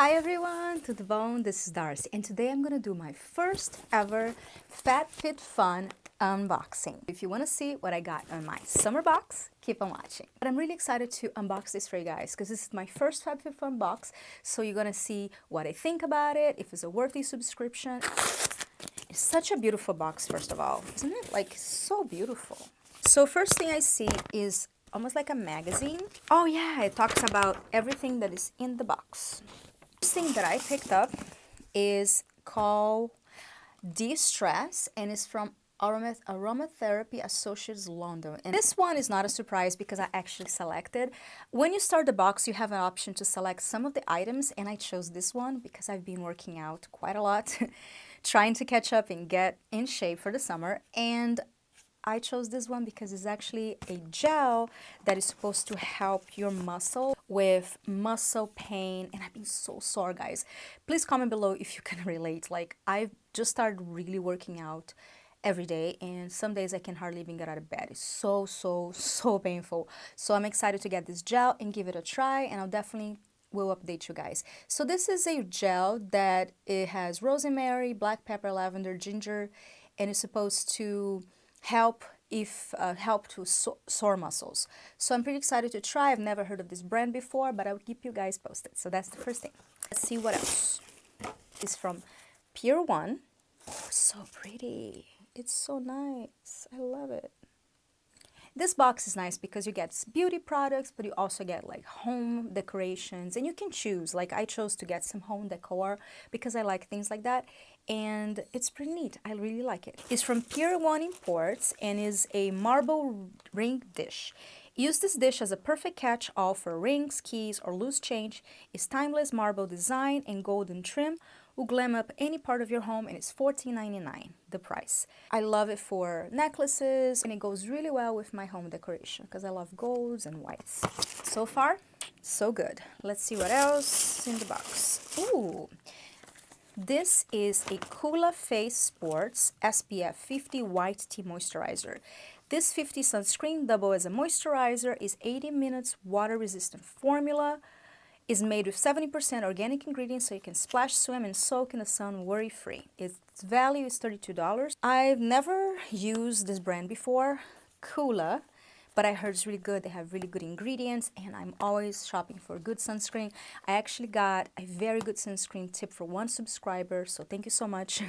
Hi everyone, to the bone, this is Darcy, and today I'm gonna do my first ever FABFITFUN unboxing. If you wanna see what I got on my summer box, keep on watching. But I'm really excited to unbox this for you guys because this is my first FABFITFUN box, so you're gonna see what I think about it, if it's a worthy subscription. It's such a beautiful box, first of all. Isn't it like so beautiful? So first thing I see is almost like a magazine. Oh yeah, it talks about everything that is in the box. First thing that I picked up is called De-Stress, and it's from Aromatherapy Associates London. And this one is not a surprise because I actually selected. When you start the box, you have an option to select some of the items, and I chose this one because I've been working out quite a lot, trying to catch up and get in shape for the summer. And I chose this one because it's actually a gel that is supposed to help your muscle with muscle pain. And I've been so sore, guys. Please comment below if you can relate. Like, I've just started really working out every day, and some days I can hardly even get out of bed. It's so painful. So I'm excited to get this gel and give it a try, and I'll definitely will update you guys. So this is a gel that it has rosemary, black pepper, lavender, ginger, and it's supposed to help to sore muscles. So I'm pretty excited to try. I've never heard of this brand before, but I'll keep you guys posted. So that's the first thing. Let's see what else. It's from Pier 1. Oh, so pretty. It's so nice. I love it. This box is nice because you get beauty products, but you also get like home decorations, and you can choose. Like, I chose to get some home decor because I like things like that, and it's pretty neat. I really like it. It's from Pier 1 Imports and is a marble ring dish. Use this dish as a perfect catch-all for rings, keys, or loose change. Its timeless marble design and golden trim will glam up any part of your home, and it's $14.99, the price. I love it for necklaces, and it goes really well with my home decoration because I love golds and whites. So far, so good. Let's see what else in the box. Ooh, this is a Coola Face Sports SPF 50 White Tea Moisturizer. This 50 sunscreen, double as a moisturizer, is 80 minutes water-resistant formula. Is made with 70% organic ingredients, so you can splash, swim, and soak in the sun worry-free. Its value is $32. I've never used this brand before, Coola, but I heard it's really good. They have really good ingredients, and I'm always shopping for good sunscreen. I actually got a very good sunscreen tip for one subscriber, so thank you so much,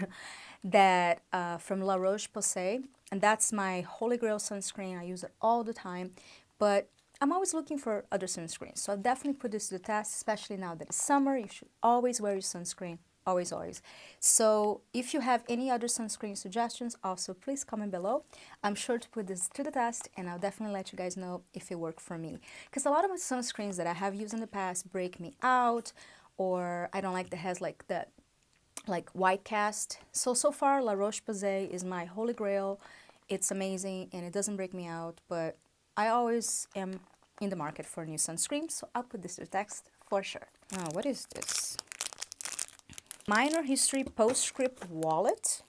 that from La Roche-Posay, and that's my holy grail sunscreen. I use it all the time, but I'm always looking for other sunscreens, so I'll definitely put this to the test, especially now that it's summer. You should always wear your sunscreen, always, always. So if you have any other sunscreen suggestions, also please comment below. I'm sure to put this to the test, and I'll definitely let you guys know if it worked for me. Because a lot of my sunscreens that I have used in the past break me out, or I don't like that has like that white cast. So far, La Roche-Posay is my holy grail. It's amazing, and it doesn't break me out, but I always am in the market for new sunscreen, so I'll put this to text for sure. Now, what is this? Minor History Postscript Wallet.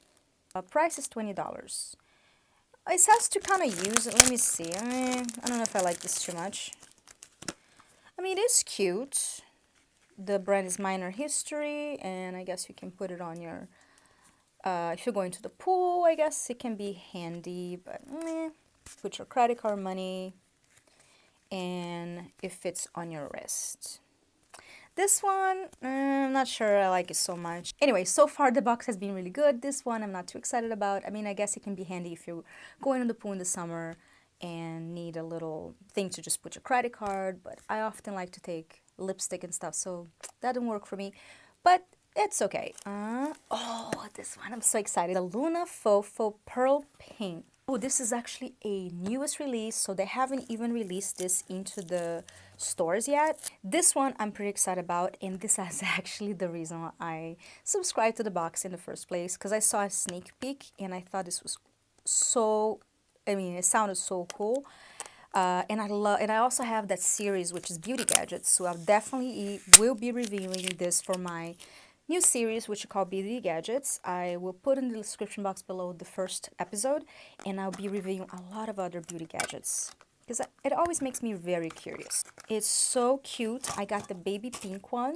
Price is $20. It says to kind of use it. Let me see. I don't know if I like this too much. I mean, it is cute. The brand is Minor History, and I guess you can put it on your, if you're going to the pool, I guess it can be handy, but put your credit card money, and it fits on your wrist. This one, I'm not sure I like it so much. Anyway, so far the box has been really good. This one I'm not too excited about. I mean, I guess it can be handy if you're going to the pool in the summer and need a little thing to just put your credit card, but I often like to take lipstick and stuff, so that didn't work for me, but it's okay. Oh, this one, I'm so excited. The Luna Fofo Pearl Pink. Oh, this is actually a newest release, so they haven't even released this into the stores yet. This one I'm pretty excited about, and this is actually the reason why I subscribed to the box in the first place, because I saw a sneak peek and I thought this was so, I mean, it sounded so cool. And I also have that series, which is Beauty Gadgets, so I'll definitely will be reviewing this for my new series, which is called Beauty Gadgets. I will put in the description box below the first episode, and I'll be reviewing a lot of other beauty gadgets because it always makes me very curious. It's so cute. I got the baby pink one.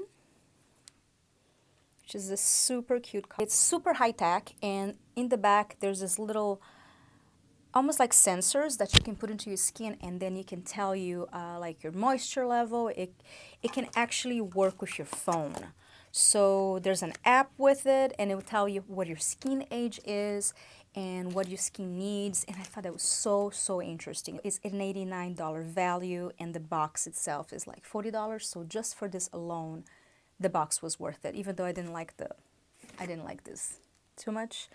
which is a super cute color. It's super high-tech, and in the back there's this little almost like sensors that you can put into your skin, and then you can tell you like your moisture level. It can actually work with your phone. So there's an app with it, and it will tell you what your skin age is and what your skin needs. And I thought that was so interesting. It's an $89 value, and the box itself is like $40. So just for this alone, the box was worth it. Even though I didn't like this too much.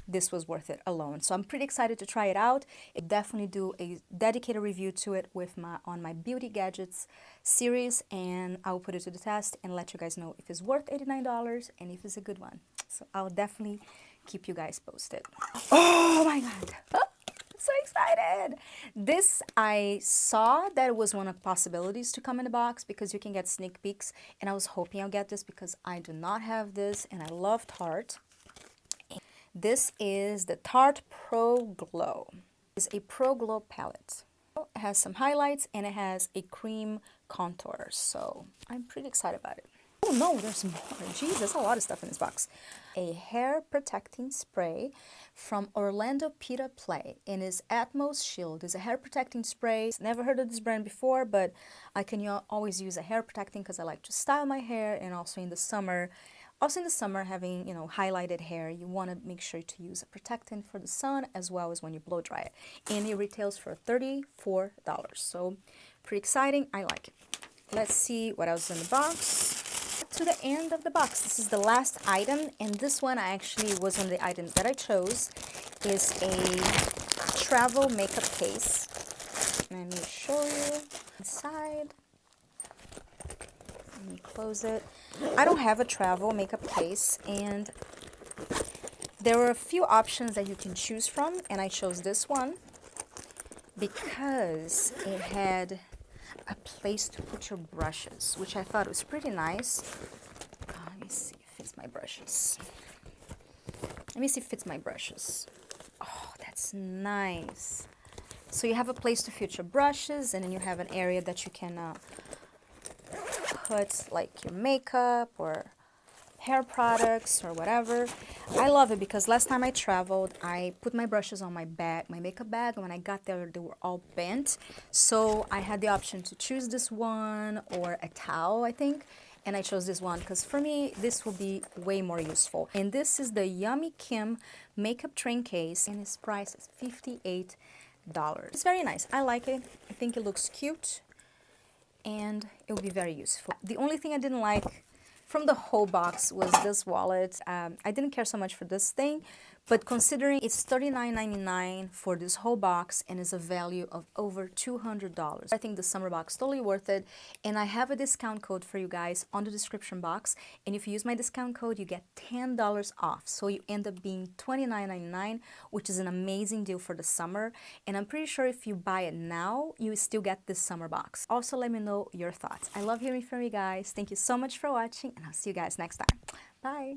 This was worth it alone. So I'm pretty excited to try it out. I'll definitely do a dedicated review to it with on my beauty gadgets series, and I will put it to the test and let you guys know if it's worth $89 and if it's a good one. So I'll definitely keep you guys posted. Oh my God. I'm so excited. This, I saw that it was one of the possibilities to come in the box because you can get sneak peeks, and I was hoping I'll get this because I do not have this, and I love Tarte. This is the Tarte Pro Glow. It's a Pro Glow palette. It has some highlights and it has a cream contour. So I'm pretty excited about it. Oh no, there's more. Jeez, there's a lot of stuff in this box. A hair protecting spray from Orlando Pita Play, and is Atmos Shield. It's a hair protecting spray. Never heard of this brand before, but I can always use a hair protecting because I like to style my hair, and also in the summer. Also in the summer, having, you know, highlighted hair, you want to make sure to use a protectant for the sun as well as when you blow dry it. And it retails for $34. So pretty exciting. I like it. Let's see what else is in the box. To the end of the box. This is the last item, and this one actually was one of the items that I chose. Is a travel makeup case. Let me show you inside. Let me close it. I don't have a travel makeup case, and there were a few options that you can choose from, and I chose this one because it had a place to put your brushes, which I thought was pretty nice. Let me see if it fits my brushes. Let me see if it fits my brushes. Oh, that's nice. So you have a place to fit your brushes, and then you have an area that you can put like your makeup or hair products or whatever. I love it because last time I traveled, I put my brushes on my bag, my makeup bag, and when I got there, they were all bent. So I had the option to choose this one or a towel, I think, and I chose this one because for me, this will be way more useful. And this is the Yummy Kim makeup train case, and its price is $58. It's very nice. I like it. I think it looks cute, and it will be very useful. The only thing I didn't like from the whole box was this wallet. I didn't care so much for this thing, but considering it's $39.99 for this whole box and is a value of over $200, I think the summer box is totally worth it. And I have a discount code for you guys on the description box, and if you use my discount code, you get $10 off. So you end up being $29.99, which is an amazing deal for the summer. And I'm pretty sure if you buy it now, you still get this summer box. Also, let me know your thoughts. I love hearing from you guys. Thank you so much for watching, and I'll see you guys next time. Bye.